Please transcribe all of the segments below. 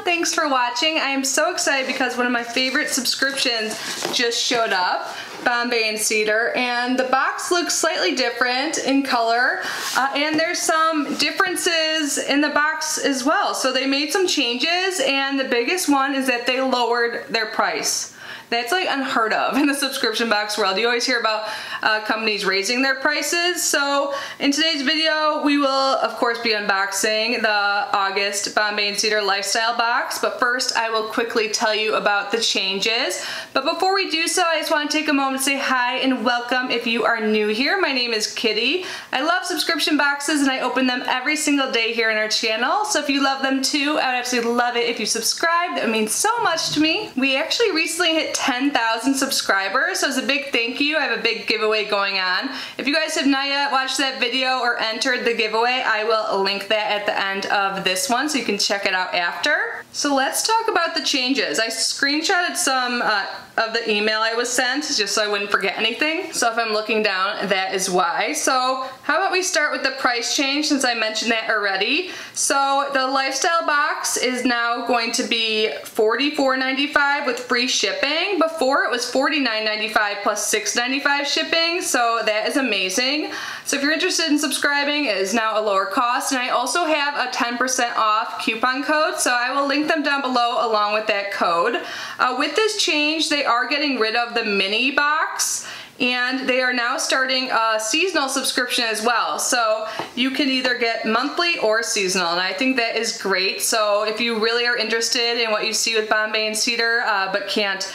everyone, thanks for watching. I am so excited because one of my favorite subscriptions just showed up, Bombay Cedar, and the box looks slightly different in color, and there's some differences in the box as well. So they made some changes, and the biggest one is that they lowered their price. That's like unheard of in the subscription box world. You always hear about companies raising their prices. So in today's video, we will of course be unboxing the August Bombay Cedar Lifestyle box. But first, I will quickly tell you about the changes. But before we do so, I just want to take a moment to say hi and welcome if you are new here. My name is Kitty. I love subscription boxes and I open them every single day here on our channel. So if you love them too, I would absolutely love it if you subscribe. That means so much to me. We actually recently hit 10,000 subscribers, so as a big thank you, I have a big giveaway going on. If you guys have not yet watched that video or entered the giveaway, I will link that at the end of this one so you can check it out after. So let's talk about the changes. I screenshotted some of the email I was sent just so I wouldn't forget anything. So if I'm looking down, that is why. So how about we start with the price change since I mentioned that already. So the Lifestyle box is now going to be $44.95 with free shipping. Before it was $49.95 plus $6.95 shipping, so that is amazing. So if you're interested in subscribing, it is now a lower cost, and I also have a 10% off coupon code, so I will link them down below along with that code. With this change, they are getting rid of the mini box, and they are now starting a seasonal subscription as well. So you can either get monthly or seasonal, and I think that is great. So if you really are interested in what you see with Bombay Cedar but can't,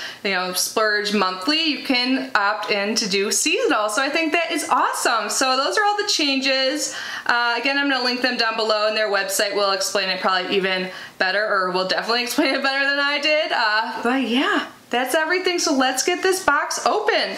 splurge monthly, you can opt in to do seasonal. So I think that is awesome. So those are all the changes. Again, I'm gonna link them down below, and their website will explain it probably even better, or will definitely explain it better than I did. But yeah, that's everything. So let's get this box open.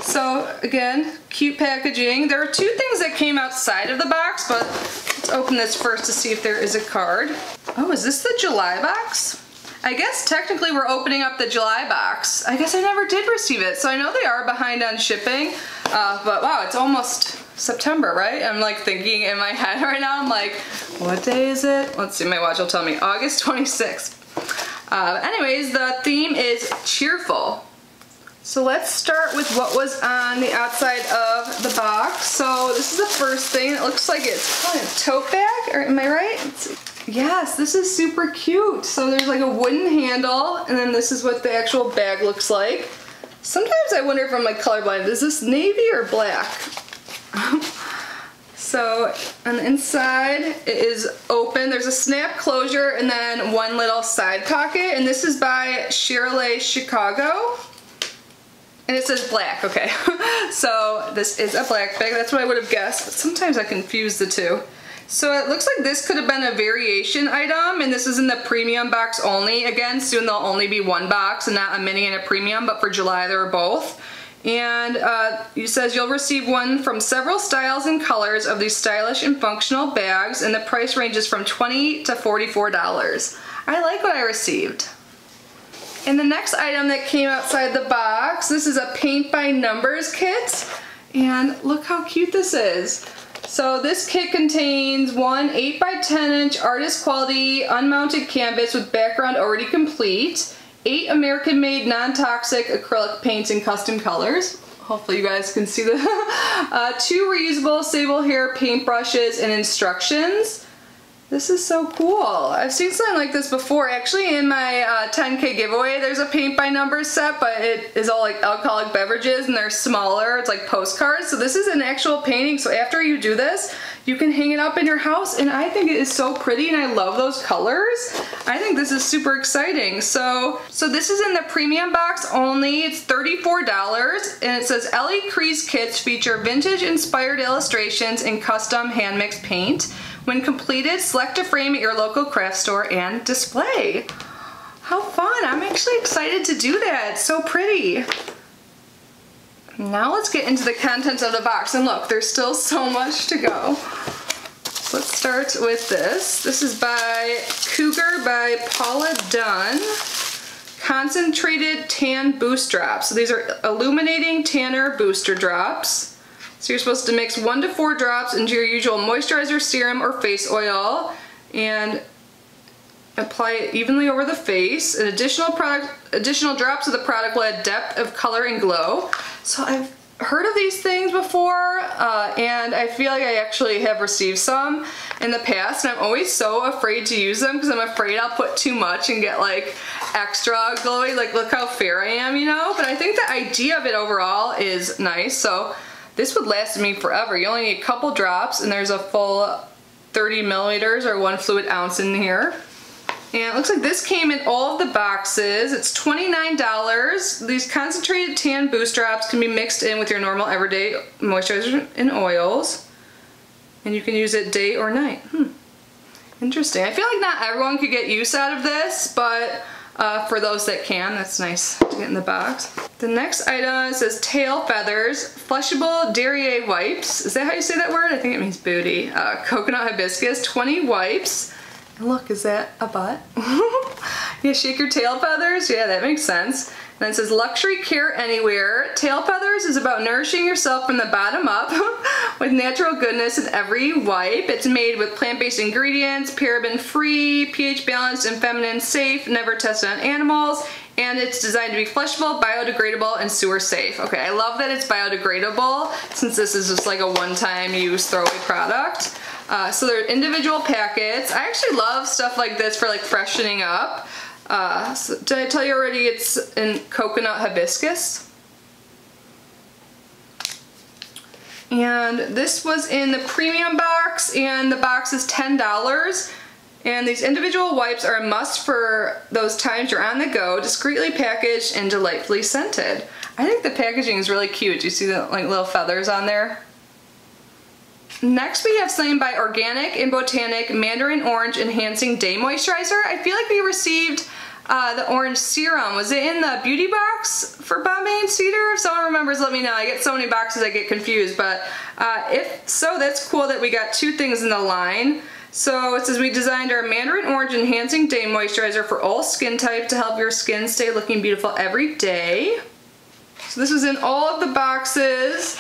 So again, cute packaging. There are two things that came outside of the box, but let's open this first to see if there is a card. Oh, is this the July box? I guess technically we're opening up the July box. I guess I never did receive it, so I know they are behind on shipping, but wow, it's almost September, right? I'm like thinking in my head right now, I'm like, what day is it? Let's see, my watch will tell me, August 26th. Anyways, the theme is cheerful. So let's start with what was on the outside of the box. So this is the first thing. It looks like it's probably a tote bag, or am I right? Let's see. Yes, this is super cute. So there's like a wooden handle, and then this is what the actual bag looks like. Sometimes I wonder if I'm like colorblind. Is this navy or black? So on the inside it is open. There's a snap closure and then one little side pocket, and this is by Shirley Chicago. And it says black, okay. So this is a black bag, that's what I would have guessed, but sometimes I confuse the two. So it looks like this could have been a variation item, and this is in the premium box only. Again, soon there'll only be one box and not a mini and a premium, but for July there are both. And it says you'll receive one from several styles and colors of these stylish and functional bags, and the price ranges from $20 to $44. I like what I received. And the next item that came outside the box, this is a paint by numbers kit, and look how cute this is. So this kit contains one 8 by 10 inch artist quality unmounted canvas with background already complete, 8 American made non-toxic acrylic paints in custom colors. Hopefully you guys can see the 2 reusable sable hair paintbrushes and instructions. This is so cool. I've seen something like this before. Actually, in my 10K giveaway, there's a paint by numbers set, but it is all like alcoholic beverages and they're smaller. It's like postcards. So this is an actual painting. So after you do this, you can hang it up in your house, and I think it is so pretty, and I love those colors. I think this is super exciting. So this is in the premium box only. It's $34, and it says Ellie Crease kits feature vintage inspired illustrations and custom hand mixed paint. When completed, select a frame at your local craft store and display. How fun! I'm actually excited to do that. It's so pretty. Now let's get into the contents of the box, and look, there's still so much to go. So let's start with this. This is by Cougar by Paula Dunn. Concentrated Tan Boost Drops. So these are illuminating tanner booster drops. So you're supposed to mix 1 to 4 drops into your usual moisturizer, serum, or face oil. And apply it evenly over the face. An additional drops of the product will add depth of color and glow. So I've heard of these things before, and I feel like I actually have received some in the past, and I'm always so afraid to use them because I'm afraid I'll put too much and get like extra glowy, like look how fair I am, you know? But I think the idea of it overall is nice. So this would last me forever. You only need a couple drops, and there's a full 30 milliliters or 1 fluid ounce in here. And it looks like this came in all of the boxes. It's $29. These concentrated tan boost drops can be mixed in with your normal everyday moisturizers and oils. And you can use it day or night. Interesting. I feel like not everyone could get use out of this, but for those that can, that's nice to get in the box. The next item says tail feathers, flushable derriere wipes. Is that how you say that word? I think it means booty. Coconut hibiscus, 20 wipes. And look, is that a butt? Yeah, shake your tail feathers. Yeah, that makes sense. And then it says luxury care anywhere. Tail feathers is about nourishing yourself from the bottom up with natural goodness in every wipe. It's made with plant-based ingredients, paraben-free, pH balanced, and feminine safe, never tested on animals. And it's designed to be flushable, biodegradable, and sewer safe. Okay, I love that it's biodegradable since this is just like a one-time use throwaway product. So they're individual packets. I actually love stuff like this for like freshening up. So did I tell you already it's in coconut hibiscus? And this was in the premium box, and the box is $10. And these individual wipes are a must for those times you're on the go, discreetly packaged and delightfully scented. I think the packaging is really cute. You see the like little feathers on there? Next we have something by Organic and Botanic Mandarin Orange Enhancing Day Moisturizer. I feel like we received the orange serum. Was it in the beauty box for Bombay and Cedar? If someone remembers, let me know. I get so many boxes I get confused, but if so, that's cool that we got 2 things in the line. So it says we designed our Mandarin Orange Enhancing Day Moisturizer for all skin types to help your skin stay looking beautiful every day. So this was in all of the boxes.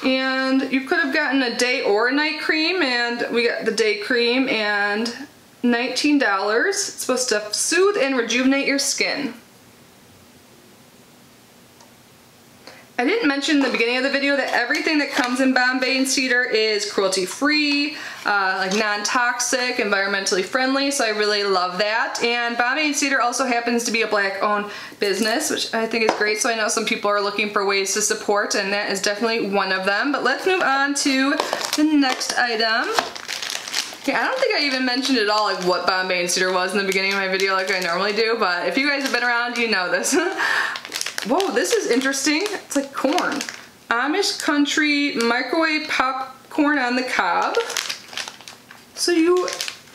And you could have gotten a day or a night cream, and we got the day cream and $19. It's supposed to soothe and rejuvenate your skin. I didn't mention in the beginning of the video that everything that comes in Bombay and Cedar is cruelty-free, like non-toxic, environmentally friendly, so I really love that. And Bombay and Cedar also happens to be a Black-owned business, which I think is great, so I know some people are looking for ways to support, and that is definitely one of them. But let's move on to the next item. Yeah, I don't think I even mentioned at all like what Bombay and Cedar was in the beginning of my video like I normally do, but if you guys have been around, you know this. Whoa, this is interesting. It's like corn. Amish country microwave popcorn on the cob. So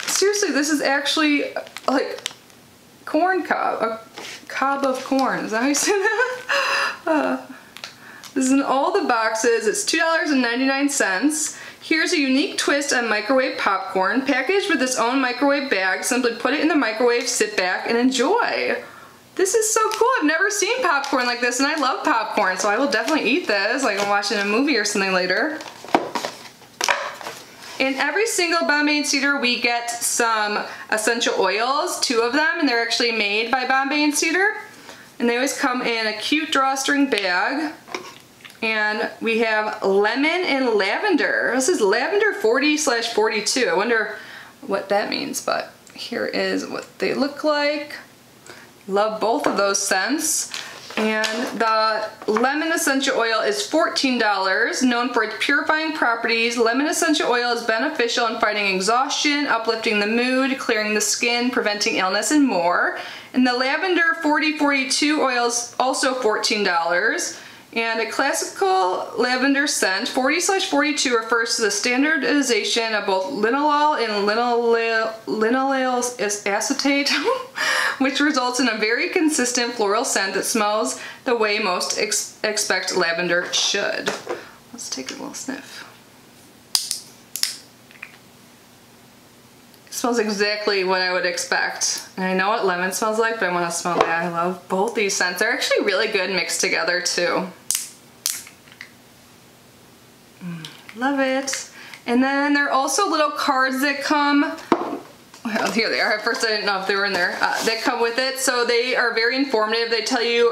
seriously, this is actually like corn cob, a cob of corn. Is that how you say that? This is in all the boxes. It's $2.99. Here's a unique twist on microwave popcorn, packaged with its own microwave bag. Simply put it in the microwave, sit back, and enjoy. This is so cool. I've never seen popcorn like this, and I love popcorn, so I will definitely eat this like I'm watching a movie or something later. In every single Bombay and Cedar, we get some essential oils, 2 of them, and they're actually made by Bombay and Cedar. And they always come in a cute drawstring bag. And we have lemon and lavender. This is lavender 40/42. I wonder what that means, but here is what they look like. Love both of those scents. And the lemon essential oil is $14. Known for its purifying properties, lemon essential oil is beneficial in fighting exhaustion, uplifting the mood, clearing the skin, preventing illness, and more. And the lavender 40/42 oil is also $14. And a classical lavender scent, 40/42, refers to the standardization of both linalool and linolyl acetate, which results in a very consistent floral scent that smells the way most expect lavender should. Let's take a little sniff. It smells exactly what I would expect. And I know what lemon smells like, but I want to smell that. I love both these scents. They're actually really good mixed together too. Love it. And then there are also little cards that come Well, here they are. At first I didn't know if they were in there. That come with it, so they are very informative. They tell you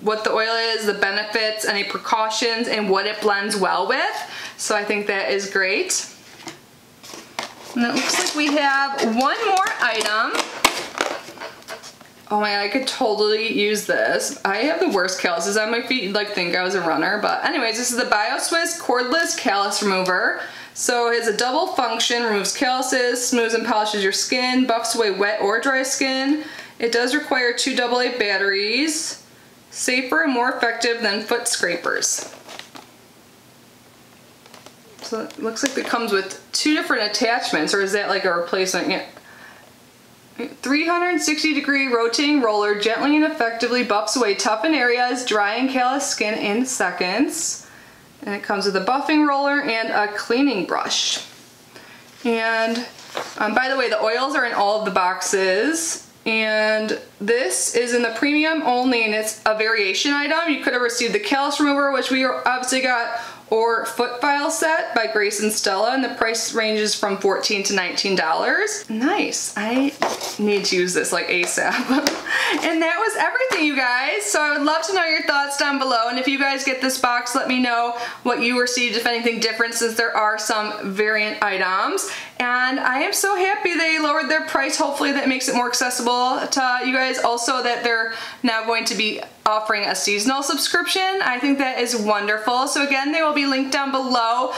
what the oil is, the benefits, any precautions, and what it blends well with. So I think that is great. And it looks like we have one more item. Oh my god, I could totally use this. I have the worst calluses on my feet. You'd like think I was a runner, but anyways, this is the BioSwiss cordless callus remover. So it has a double function, removes calluses, smooths and polishes your skin, buffs away wet or dry skin. It does require 2 AA batteries. Safer and more effective than foot scrapers. So it looks like it comes with 2 different attachments, or is that like a replacement? Yeah. 360-degree rotating roller gently and effectively buffs away toughened areas, dry and callous skin in seconds. And it comes with a buffing roller and a cleaning brush. And by the way, the oils are in all of the boxes. And this is in the premium only, and it's a variation item. You could have received the callus remover, which we obviously got, or foot file set by Grace and Stella, and the price ranges from $14 to $19. Nice. I need to use this like ASAP. And that was everything, you guys. So I would love to know your thoughts down below, and if you guys get this box, let me know what you received, if anything different, since there are some variant items. And I am so happy they lowered their price. Hopefully that makes it more accessible to you guys. Also that they're now going to be offering a seasonal subscription. I think that is wonderful. So again, they will be linked down below.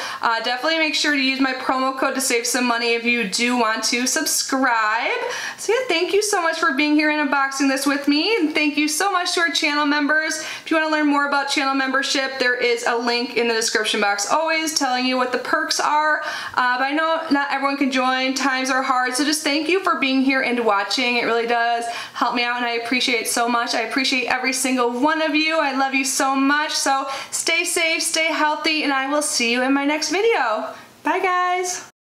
Definitely make sure to use my promo code to save some money if you do want to subscribe. So yeah, thank you so much for being here and unboxing this with me. And thank you so much to our channel members. If you want to learn more about channel membership, there is a link in the description box always telling you what the perks are. But I know not everyone can join. Times are hard. So just thank you for being here and watching. It really does help me out, and I appreciate it so much. I appreciate every single one of you. I love you so much. So stay safe, stay healthy, and I will see you in my next video. Bye guys.